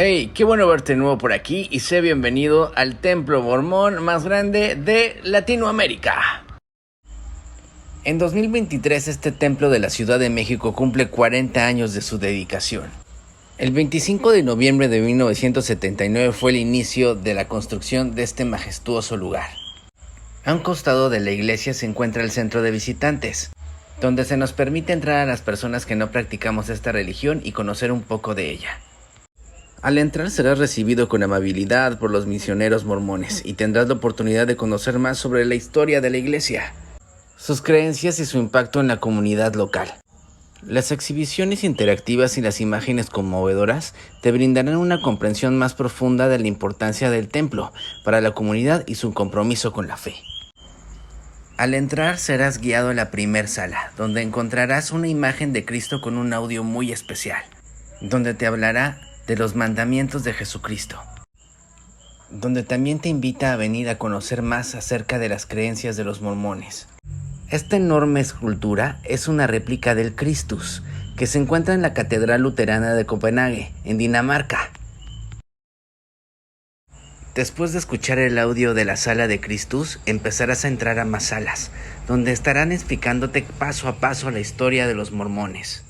Hey, qué bueno verte de nuevo por aquí y sé bienvenido al templo mormón más grande de Latinoamérica. En 2023 este templo de la Ciudad de México cumple 40 años de su dedicación. El 25 de noviembre de 1979 fue el inicio de la construcción de este majestuoso lugar. A un costado de la iglesia se encuentra el centro de visitantes, donde se nos permite entrar a las personas que no practicamos esta religión y conocer un poco de ella. Al entrar serás recibido con amabilidad por los misioneros mormones y tendrás la oportunidad de conocer más sobre la historia de la iglesia, sus creencias y su impacto en la comunidad local. Las exhibiciones interactivas y las imágenes conmovedoras te brindarán una comprensión más profunda de la importancia del templo para la comunidad y su compromiso con la fe. Al entrar serás guiado a la primer sala, donde encontrarás una imagen de Cristo con un audio muy especial, donde te hablará de los mandamientos de Jesucristo, donde también te invita a venir a conocer más acerca de las creencias de los mormones. Esta enorme escultura es una réplica del Christus, que se encuentra en la Catedral Luterana de Copenhague, en Dinamarca. Después de escuchar el audio de la sala de Christus, empezarás a entrar a más salas, donde estarán explicándote paso a paso la historia de los mormones,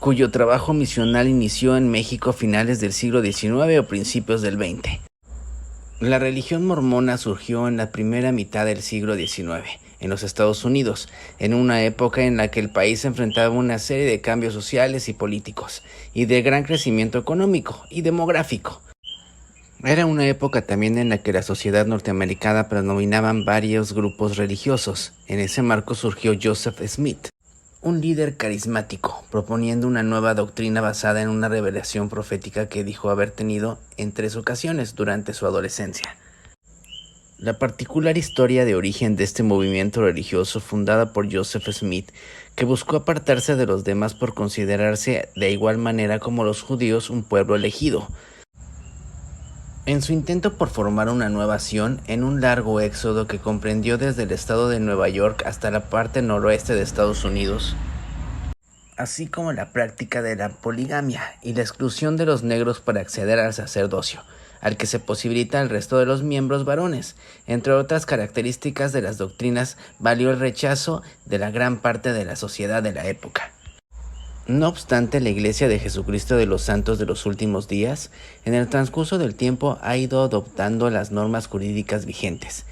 cuyo trabajo misional inició en México a finales del siglo XIX o principios del XX. La religión mormona surgió en la primera mitad del siglo XIX, en los Estados Unidos, en una época en la que el país enfrentaba una serie de cambios sociales y políticos, y de gran crecimiento económico y demográfico. Era una época también en la que la sociedad norteamericana predominaban varios grupos religiosos. En ese marco surgió Joseph Smith, un líder carismático, proponiendo una nueva doctrina basada en una revelación profética que dijo haber tenido en 3 ocasiones durante su adolescencia. La particular historia de origen de este movimiento religioso fundada por Joseph Smith, que buscó apartarse de los demás por considerarse de igual manera como los judíos un pueblo elegido, en su intento por formar una nueva nación en un largo éxodo que comprendió desde el estado de Nueva York hasta la parte noroeste de Estados Unidos, así como la práctica de la poligamia y la exclusión de los negros para acceder al sacerdocio, al que se posibilita al resto de los miembros varones. Entre otras características de las doctrinas, valió el rechazo de la gran parte de la sociedad de la época. No obstante, la Iglesia de Jesucristo de los Santos de los Últimos Días, en el transcurso del tiempo ha ido adoptando las normas jurídicas vigentes.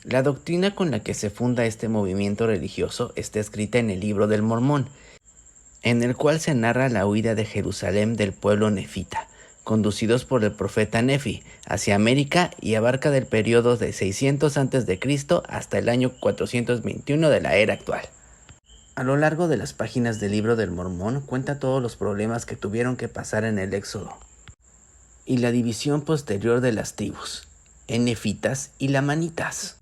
La doctrina con la que se funda este movimiento religioso está escrita en el Libro del Mormón, en el cual se narra la huida de Jerusalén del pueblo nefita, conducidos por el profeta Nefi, hacia América, y abarca del periodo de 600 a.C. hasta el año 421 de la era actual. A lo largo de las páginas del Libro del Mormón cuenta todos los problemas que tuvieron que pasar en el Éxodo y la división posterior de las tribus, nefitas y lamanitas.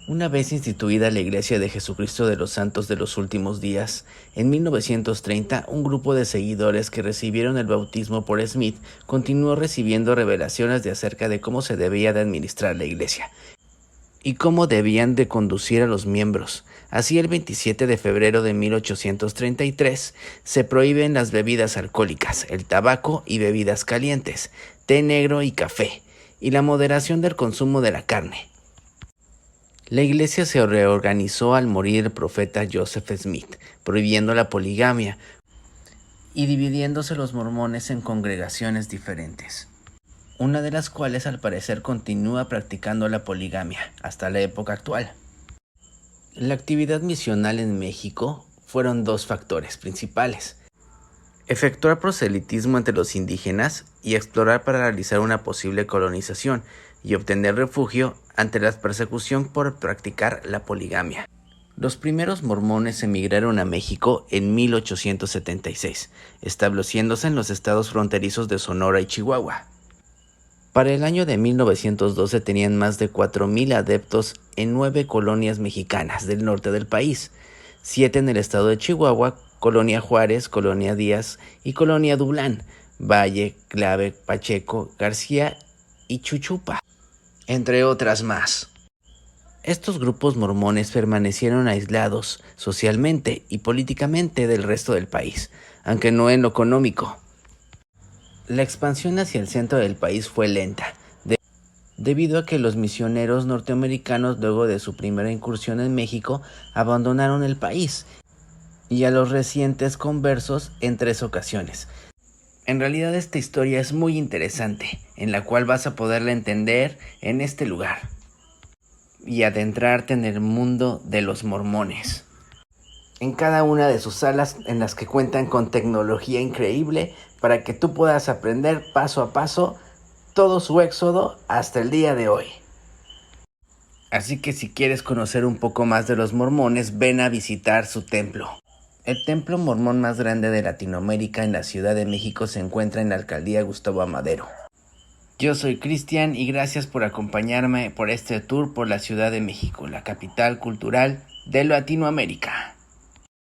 Una vez instituida la Iglesia de Jesucristo de los Santos de los Últimos Días, en 1930 un grupo de seguidores que recibieron el bautismo por Smith continuó recibiendo revelaciones de acerca de cómo se debía de administrar la Iglesia y cómo debían de conducir a los miembros. Así, el 27 de febrero de 1833 se prohíben las bebidas alcohólicas, el tabaco y bebidas calientes, té negro y café, y la moderación del consumo de la carne. La iglesia se reorganizó al morir el profeta Joseph Smith, prohibiendo la poligamia y dividiéndose los mormones en congregaciones diferentes, una de las cuales al parecer continúa practicando la poligamia hasta la época actual. La actividad misional en México fueron 2 factores principales: efectuar proselitismo entre los indígenas y explorar para realizar una posible colonización y obtener refugio ante la persecución por practicar la poligamia. Los primeros mormones emigraron a México en 1876, estableciéndose en los estados fronterizos de Sonora y Chihuahua. Para el año de 1912 tenían más de 4,000 adeptos en 9 colonias mexicanas del norte del país, 7 en el estado de Chihuahua, Colonia Juárez, Colonia Díaz y Colonia Dublán, Valle, Clave, Pacheco, García y Chuchupa, entre otras más. Estos grupos mormones permanecieron aislados socialmente y políticamente del resto del país, aunque no en lo económico. La expansión hacia el centro del país fue lenta, debido a que los misioneros norteamericanos, luego de su primera incursión en México, abandonaron el país, y a los recientes conversos en 3 ocasiones. En realidad esta historia es muy interesante, en la cual vas a poderla entender en este lugar y adentrarte en el mundo de los mormones. En cada una de sus salas, en las que cuentan con tecnología increíble para que tú puedas aprender paso a paso todo su éxodo hasta el día de hoy. Así que si quieres conocer un poco más de los mormones, ven a visitar su templo. El templo mormón más grande de Latinoamérica en la Ciudad de México se encuentra en la alcaldía Gustavo Amadero. Yo soy Cristian y gracias por acompañarme por este tour por la Ciudad de México, la capital cultural de Latinoamérica.